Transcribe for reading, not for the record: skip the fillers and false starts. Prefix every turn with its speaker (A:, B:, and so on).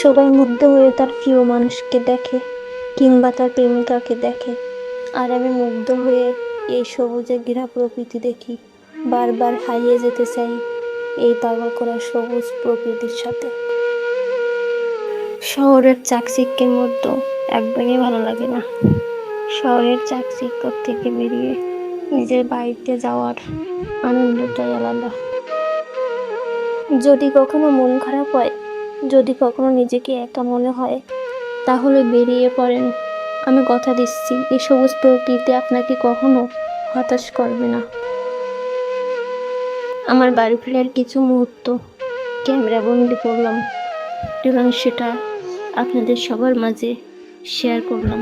A: সবাই মুগ্ধ হয়ে তার প্রিয় মানুষকে দেখে কিংবা তার প্রেমিকাকে দেখে, আর আমি মুগ্ধ হয়ে এই সবুজে ঘেরা প্রকৃতি দেখি। বারবার হারিয়ে যেতে চাই এই পাগল করা সবুজ প্রকৃতির সাথে। শহরের চাকচিক্যের মধ্যে একদমই ভালো লাগে না। শহরের চাকচিক্য থেকে বেরিয়ে নিজের বাড়িতে যাওয়ার আনন্দটাই আলাদা। যদি কখনো মন খারাপ হয়, যদি কখনো নিজেকে একা মনে হয়, তাহলে বেরিয়ে পড়েন। আমি কথা দিচ্ছি, এই সবুজ প্রকৃতি আপনাকে কখনো হতাশ করবে না। আমার বাড়ি ফেরার কিছু মুহূর্ত ক্যামেরা বন্দি করলাম এবং সেটা আপনাদের সবার মাঝে শেয়ার করলাম।